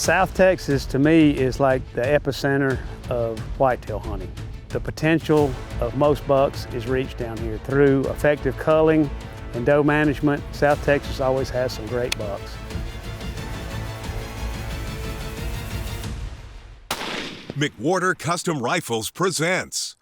South Texas, to me, is like the epicenter of whitetail hunting. The potential of most bucks is reached down here through effective culling and doe management. South Texas always has some great bucks. McWhorter Custom Rifles presents.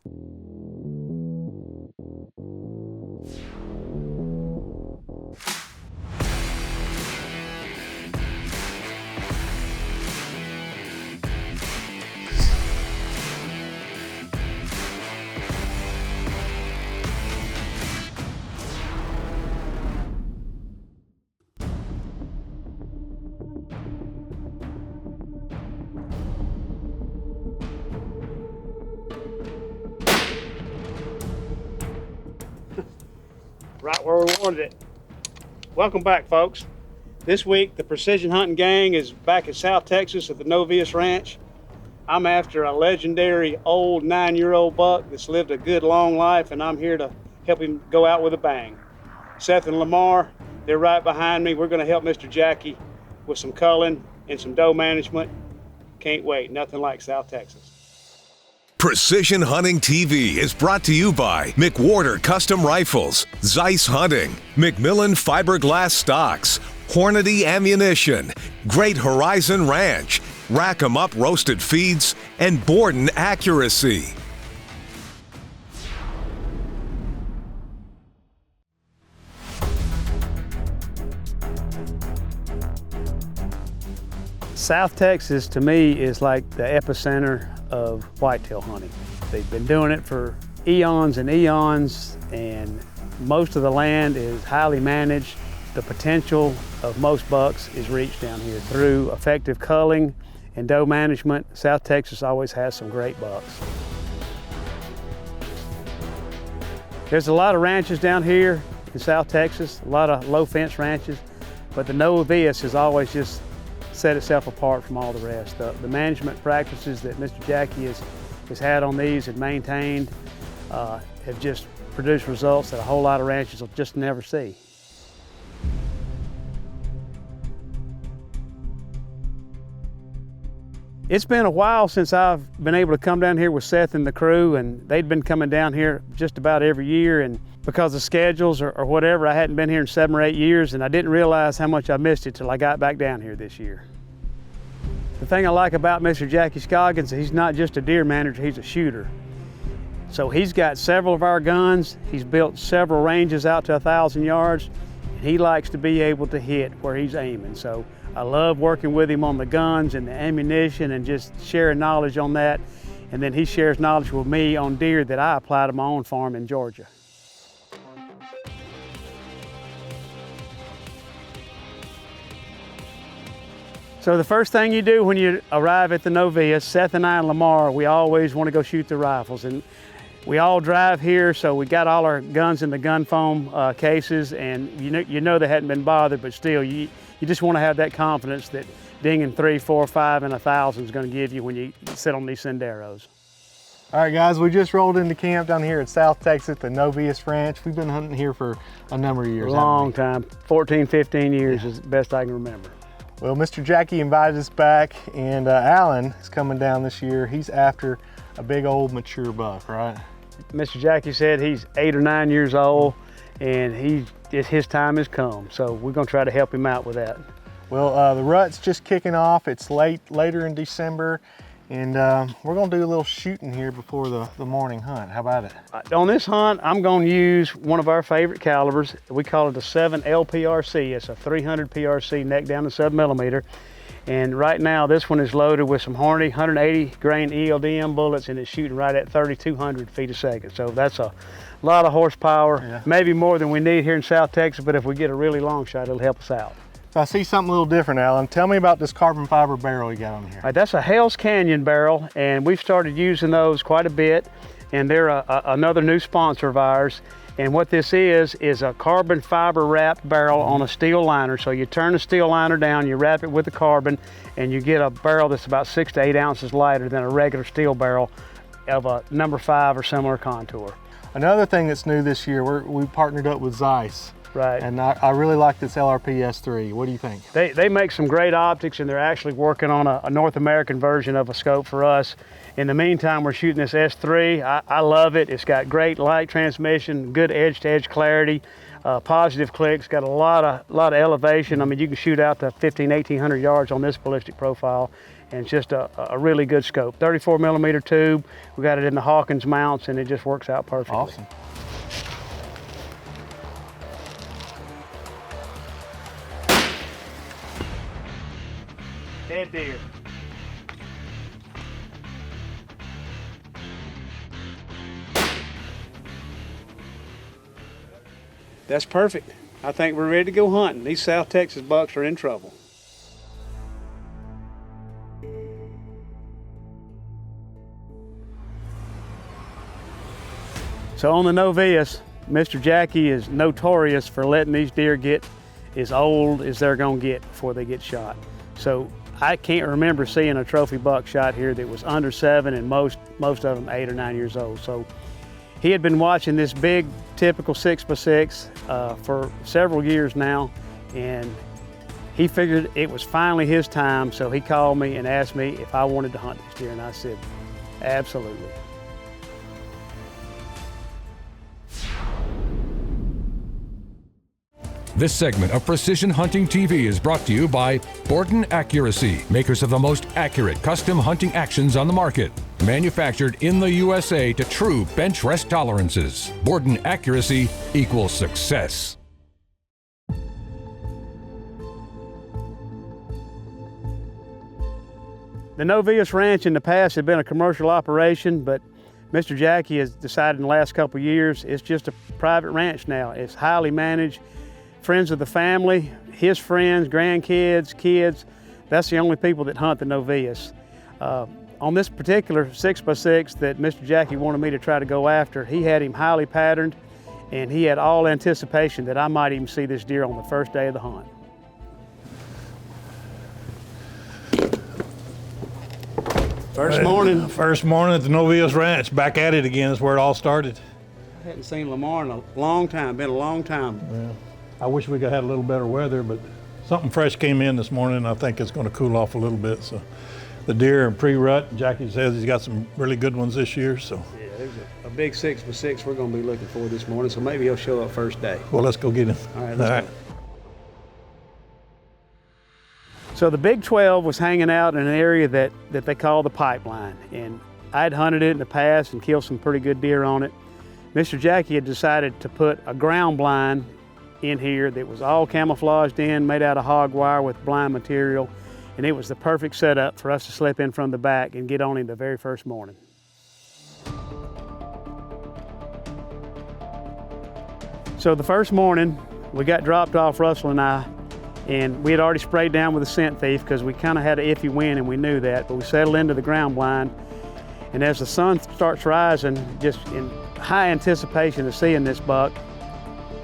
Right where we wanted it. Welcome back, folks. This week, the Precision Hunting Gang is back in South Texas at the Novillos Ranch. I'm after a legendary old 9-year-old buck that's lived a good long life, and I'm here to help him go out with a bang. Seth and Lamar, they're right behind me. We're gonna help Mr. Jackie with some culling and some doe management. Can't wait, nothing like South Texas. Precision Hunting TV is brought to you by McWhorter Custom Rifles, Zeiss Hunting, McMillan Fiberglass Stocks, Hornady Ammunition, Great Horizon Ranch, Rack 'em Up Roasted Feeds, and Borden Accuracy. South Texas, to me, is like the epicenter of whitetail hunting. They've been doing it for eons and eons, and most of the land is highly managed. The potential of most bucks is reached down here through effective culling and doe management. South Texas always has some great bucks. There's a lot of ranches down here in South Texas, a lot of low fence ranches, but the Novias has always just set itself apart from all the rest. The management practices that Mr. Jackie has had on these and maintained have just produced results that a whole lot of ranches will just never see. It's been a while since I've been able to come down here with Seth and the crew, and they'd been coming down here just about every year, and because of schedules or whatever, I hadn't been here in 7 or 8 years, and I didn't realize how much I missed it till I got back down here this year. The thing I like about Mr. Jackie Scoggins, he's not just a deer manager, he's a shooter. So he's got several of our guns, he's built several ranges out to 1,000 yards, and he likes to be able to hit where he's aiming. So I love working with him on the guns and the ammunition and just sharing knowledge on that. And then he shares knowledge with me on deer that I apply to my own farm in Georgia. So the first thing you do when you arrive at the Novias, Seth and I and Lamar, we always want to go shoot the rifles. And we all drive here, so we got all our guns in the gun foam cases, and you know they hadn't been bothered, but still, you just want to have that confidence that dinging 3, 4, 5, and 1,000 is going to give you when you sit on these senderos. All right, guys, we just rolled into camp down here at South Texas, the Novias Ranch. We've been hunting here for a number of years. A long time, 14, 15 years is the best I can remember. Well, Mr. Jackie invited us back, and Allan is coming down this year. He's after a big old mature buck, right? Mr. Jackie said he's 8 or 9 years old, and his time has come. So we're gonna try to help him out with that. Well, the rut's just kicking off. It's later in December, and we're gonna do a little shooting here before the morning hunt. How about it? On this hunt, I'm gonna use one of our favorite calibers. We call it a 7 LPRC. It's a 300 PRC neck down to 7mm. And right now, this one is loaded with some Hornady 180 grain ELDM bullets, and it's shooting right at 3,200 feet a second. So that's a lot of horsepower, maybe more than we need here in South Texas, but if we get a really long shot, it'll help us out. I see something a little different, Allan. Tell me about this carbon fiber barrel you got on here. That's a Hell's Canyon barrel, and we've started using those quite a bit, and they're another new sponsor of ours. And what this is a carbon fiber wrapped barrel on a steel liner. So you turn the steel liner down, you wrap it with the carbon, and you get a barrel that's about 6 to 8 ounces lighter than a regular steel barrel of a number 5 or similar contour. Another thing that's new this year, we partnered up with Zeiss. Right. And I really like this LRP S3. What do you think? They make some great optics, and they're actually working on a North American version of a scope for us. In the meantime, we're shooting this S3. I love it. It's got great light transmission, good edge-to-edge clarity, positive clicks, got a lot of elevation. I mean, you can shoot out to 1,800 yards on this ballistic profile, and it's just a really good scope. 34 millimeter tube. We got it in the Hawkins mounts, and it just works out perfectly. Awesome. Dead deer. That's perfect. I think we're ready to go hunting. These South Texas bucks are in trouble. So on the Novias, Mr. Jackie is notorious for letting these deer get as old as they're gonna get before they get shot. So I can't remember seeing a trophy buck shot here that was under 7, and most of them 8 or 9 years old. So he had been watching this big, typical 6x6 for several years now, and he figured it was finally his time, so he called me and asked me if I wanted to hunt this deer, and I said, absolutely. This segment of Precision Hunting TV is brought to you by Borden Accuracy, makers of the most accurate custom hunting actions on the market. Manufactured in the USA to true bench rest tolerances. Borden Accuracy equals success. The Novillos Ranch in the past had been a commercial operation, but Mr. Jackie has decided in the last couple of years it's just a private ranch now. It's highly managed. Friends of the family, his friends, grandkids, kids, that's the only people that hunt the Novias. On this particular 6x6 that Mr. Jackie wanted me to try to go after, he had him highly patterned, and he had all anticipation that I might even see this deer on the first day of the hunt. First morning. First morning at the Novillos Ranch, back at it again is where it all started. I hadn't seen Lamar in a long time, been a long time. Yeah. I wish we could have had a little better weather, but something fresh came in this morning, and I think it's going to cool off a little bit. So the deer are pre-rut. Jackie says he's got some really good ones this year. So yeah, there's a big 6x6 we're going to be looking for this morning, so maybe he'll show up first day. well, let's go get him. All right, let's go. So the Big 12 was hanging out in an area that they call the pipeline, and I'd hunted it in the past and killed some pretty good deer on it. Mr. Jackie had decided to put a ground blind in here that was all camouflaged in, made out of hog wire with blind material, and it was the perfect setup for us to slip in from the back and get on him the very first morning. So the first morning, we got dropped off, Russell and I, and we had already sprayed down with a scent thief because we kind of had an iffy wind and we knew that, but we settled into the ground blind, and as the sun starts rising, just in high anticipation of seeing this buck,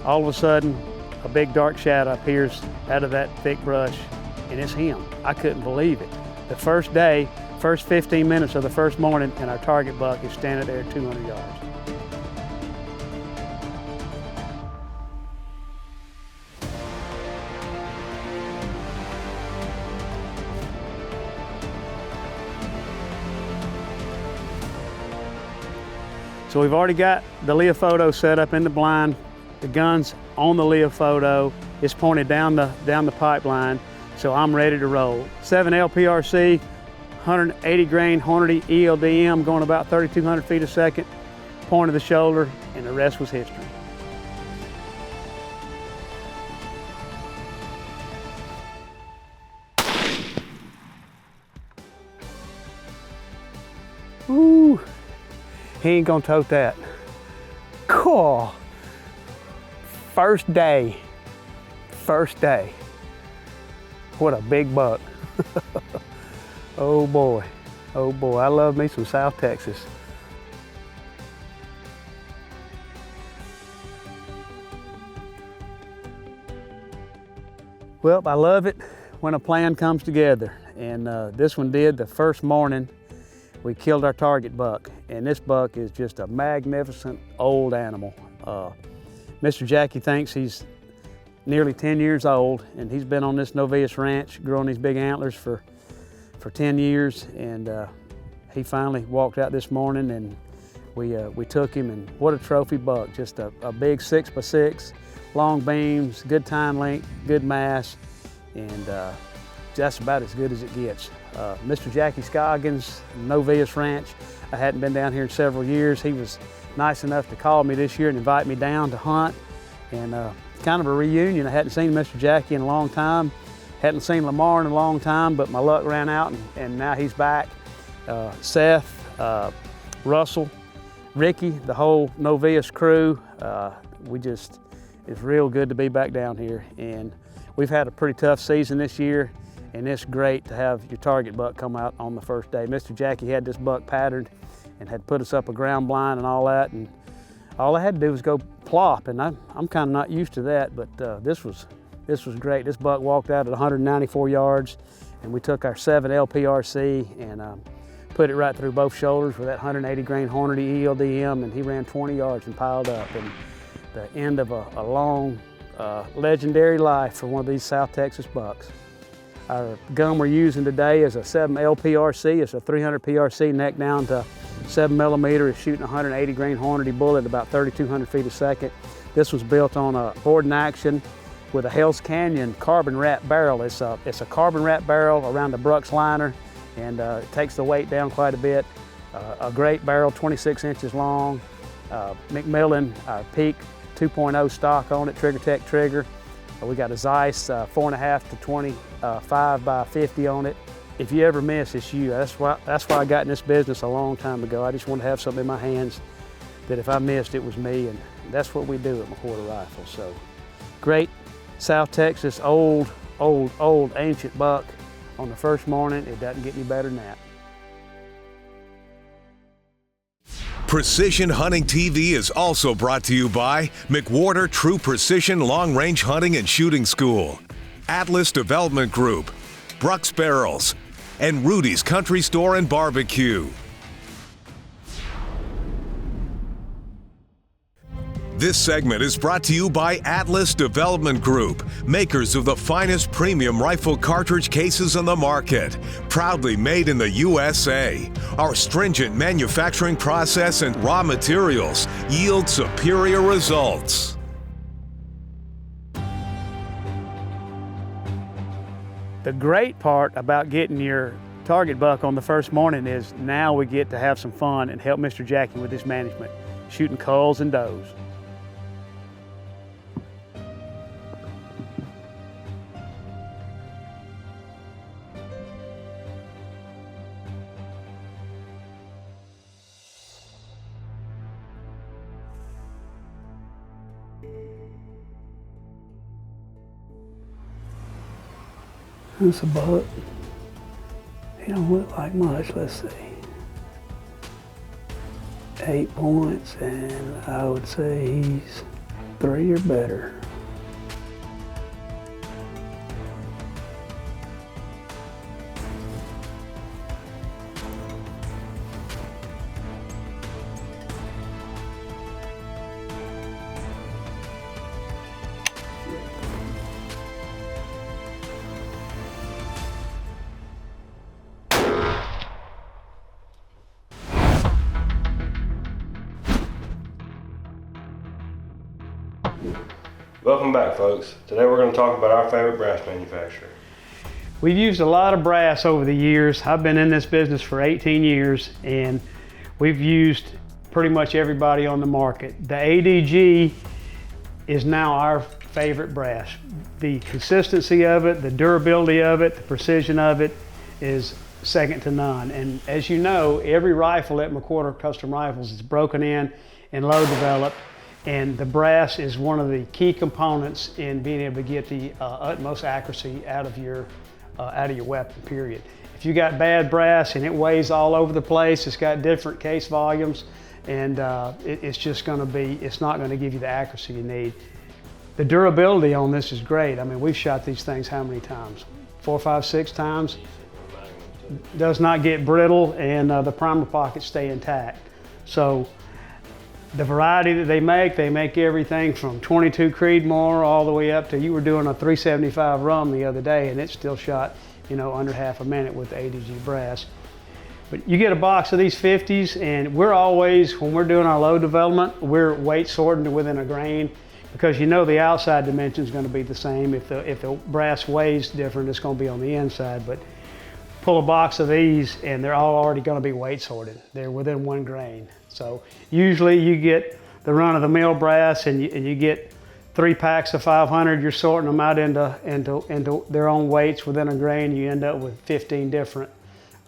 all of a sudden, a big dark shadow appears out of that thick brush, and it's him. I couldn't believe it. The first day, first 15 minutes of the first morning, and our target buck is standing there at 200 yards. So we've already got the Leophoto set up in the blind. The gun's on the Leophoto. It's pointed down the pipeline, so I'm ready to roll. 7 LPRC, 180 grain Hornady ELDM going about 3,200 feet a second, point of the shoulder, and the rest was history. Ooh, he ain't gonna tote that. Cool. First day. What a big buck. Oh boy, I love me some South Texas. Well, I love it when a plan comes together, and this one did. The first morning, we killed our target buck, and this buck is just a magnificent old animal. Mr. Jackie thinks he's nearly 10 years old, and he's been on this Novillos Ranch growing these big antlers for 10 years, and he finally walked out this morning, and we took him, and what a trophy buck. Just a big 6x6, long beams, good tine length, good mass, and that's about as good as it gets. Mr. Jackie Scoggins, Novillos Ranch, I hadn't been down here in several years. He was nice enough to call me this year and invite me down to hunt, and kind of a reunion. I hadn't seen Mr. Jackie in a long time, hadn't seen Lamar in a long time, but my luck ran out, and now he's back. Seth, Russell, Ricky, the whole Novias crew, it's real good to be back down here. And we've had a pretty tough season this year, and it's great to have your target buck come out on the first day. Mr. Jackie had this buck patterned and had put us up a ground blind and all that, and all I had to do was go plop, and I'm kind of not used to that, but this was great. This buck walked out at 194 yards, and we took our 7 LPRC and put it right through both shoulders with that 180 grain Hornady ELDM, and he ran 20 yards and piled up. And the end of a long, legendary life for one of these South Texas bucks. Our gun we're using today is a 7 LPRC. It's a 300 PRC neck down to 7mm. It's shooting a 180 grain Hornady bullet about 3,200 feet a second. This was built on a board in action with a Hell's Canyon carbon wrap barrel. It's a carbon wrap barrel around the Brooks liner, and it takes the weight down quite a bit. A great barrel, 26 inches long. McMillan Peak 2.0 stock on it, Trigger Tech trigger. We got a Zeiss 4.5 to 25 by 50 on it. If you ever miss, it's you. That's why I got in this business a long time ago. I just wanted to have something in my hands that if I missed, it was me, and that's what we do at McWhorter Rifles. So great South Texas, old, ancient buck on the first morning. It doesn't get any better than that. Precision Hunting TV is also brought to you by McWhorter True Precision Long Range Hunting and Shooting School, Atlas Development Group, Brooks Barrels, and Rudy's Country Store and Barbecue. This segment is brought to you by Atlas Development Group, makers of the finest premium rifle cartridge cases on the market. Proudly made in the USA. Our stringent manufacturing process and raw materials yield superior results. The great part about getting your target buck on the first morning is now we get to have some fun and help Mr. Jackie with his management, shooting culls and does. That's a buck. He don't look like much. Let's see. 8 points, and I would say he's 3 or better. Welcome back, folks. Today we're going to talk about our favorite brass manufacturer. We've used a lot of brass over the years. I've been in this business for 18 years, and we've used pretty much everybody on the market. The ADG is now our favorite brass. The consistency of it, the durability of it, the precision of it is second to none. And as you know, every rifle at McWhorter Custom Rifles is broken in and low developed. And the brass is one of the key components in being able to get the utmost accuracy out of your weapon, period. If you got bad brass and it weighs all over the place, it's got different case volumes, and it's not gonna give you the accuracy you need. The durability on this is great. I mean, we've shot these things how many times? 4, 5, 6 times. Does not get brittle, and the primer pockets stay intact. So The variety that they make everything from 22 Creedmoor all the way up to, you were doing a 375 rum the other day and it still shot, you know, under half a minute with the ADG brass. But you get a box of these 50s, and we're always, when we're doing our load development, we're weight sorting to within a grain, because you know the outside dimension is going to be the same. If the brass weighs different, it's going to be on the inside. But pull a box of these and they're all already going to be weight sorted. They're within 1 grain. So usually you get the run-of-the-mill brass and you get 3 packs of 500. You're sorting them out into their own weights within a grain. You end up with 15 different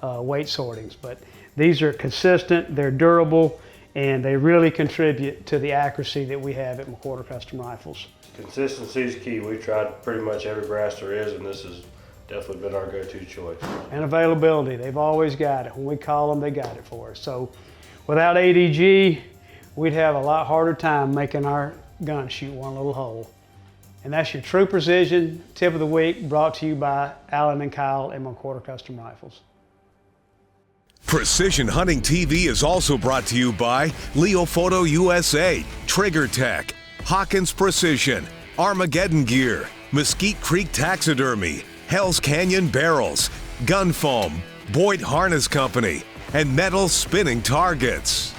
weight sortings. But these are consistent, they're durable, and they really contribute to the accuracy that we have at McWhorter Custom Rifles. Consistency is key. We've tried pretty much every brass there is, and this has definitely been our go-to choice. And availability, they've always got it. When we call them, they got it for us. So without ADG, we'd have a lot harder time making our gun shoot one little hole. And that's your True Precision Tip of the Week, brought to you by Allan and Kyle at McWhorter Custom Rifles. Precision Hunting TV is also brought to you by Leo Photo USA, Trigger Tech, Hawkins Precision, Armageddon Gear, Mesquite Creek Taxidermy, Hell's Canyon Barrels, Gun Foam, Boyd Harness Company, and Metal Spinning Targets.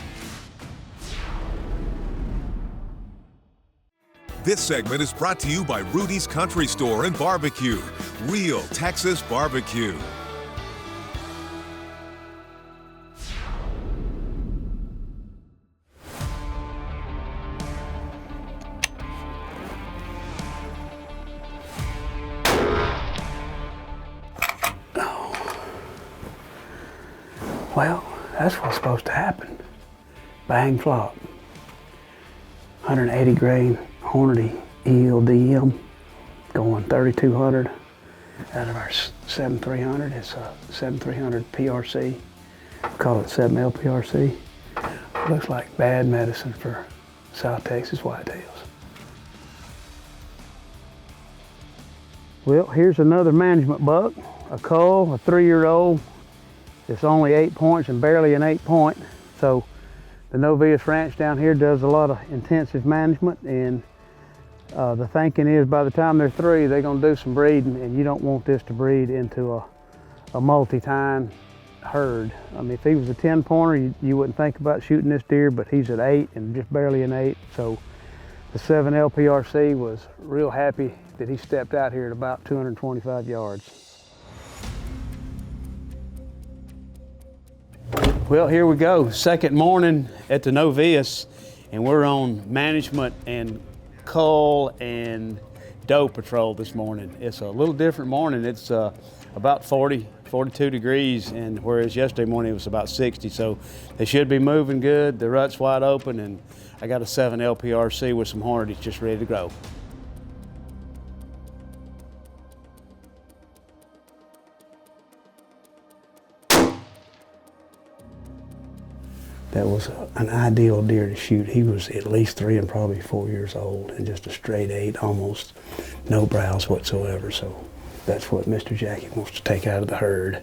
This segment is brought to you by Rudy's Country Store and Barbecue, real Texas barbecue. Well, that's what's supposed to happen. Bang flop. 180 grain Hornady ELDM going 3200 out of our 7300. It's a 7300 PRC. Call it 7L PRC. Looks like bad medicine for South Texas whitetails. Well, here's another management buck, a cull, a 3-year-old. It's only 8 points and barely an 8 point. So the Novillos Ranch down here does a lot of intensive management, and the thinking is by the time they're 3, they're gonna do some breeding, and you don't want this to breed into a multi-tine herd. I mean, if he was a 10 pointer, you wouldn't think about shooting this deer, but he's at 8 and just barely an 8. So the 7L PRC was real happy that he stepped out here at about 225 yards. Well, here we go. Second morning at the Novias, and we're on management and cull and doe patrol this morning. It's a little different morning. It's about 40, 42 degrees, and whereas yesterday morning it was about 60, so they should be moving good. The rut's wide open, and I got a 7L PRC with some Hornadies just ready to go. That was an ideal deer to shoot. He was at least 3 and probably 4 years old, and just a straight 8, almost no brows whatsoever. So that's what Mr. Jackie wants to take out of the herd.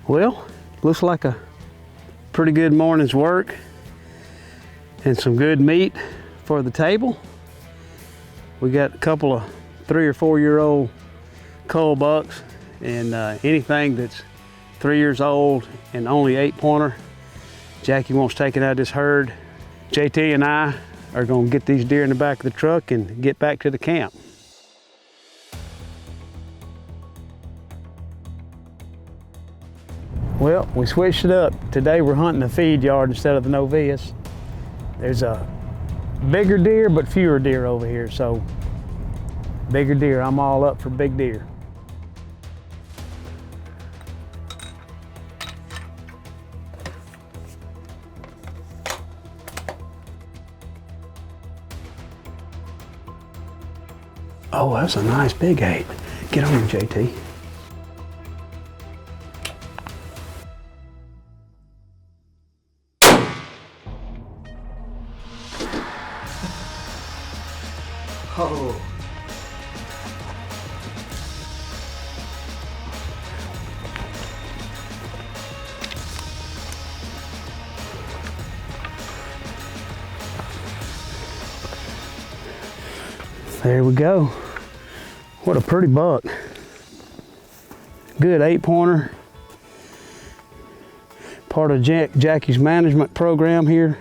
Well, looks like a pretty good morning's work and some good meat for the table. We got a couple of 3 or 4 year old cull bucks, and anything that's 3 years old and only 8 pointer, Jackie wants taken out of this herd. JT and I are gonna get these deer in the back of the truck and get back to the camp. Well, we switched it up. Today we're hunting a feed yard instead of the Novias. There's a bigger deer, but fewer deer over here, so bigger deer. I'm all up for big deer. Oh, that's a nice big 8. Get on him, JT. Oh. There we go. What a pretty buck. Good 8-pointer. Part of Jackie's management program here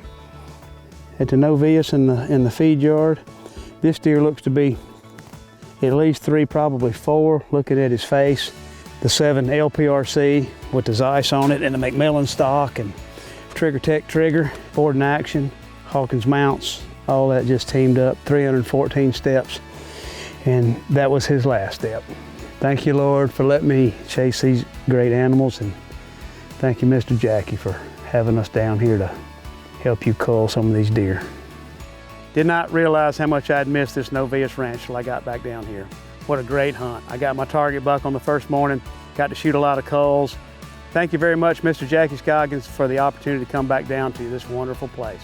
at the Novias in the feed yard. This deer looks to be at least 3, probably 4, looking at his face. The 7 LPRC with the Zeiss on it and the McMillan stock and Trigger Tech trigger, board in action, Hawkins mounts, all that just teamed up, 314 steps. And that was his last step. Thank you, Lord, for letting me chase these great animals, and thank you, Mr. Jackie, for having us down here to help you cull some of these deer. Did not realize how much I'd missed this Novillos Ranch till I got back down here. What a great hunt. I got my target buck on the first morning, got to shoot a lot of culls. Thank you very much, Mr. Jackie Scoggins, for the opportunity to come back down to this wonderful place.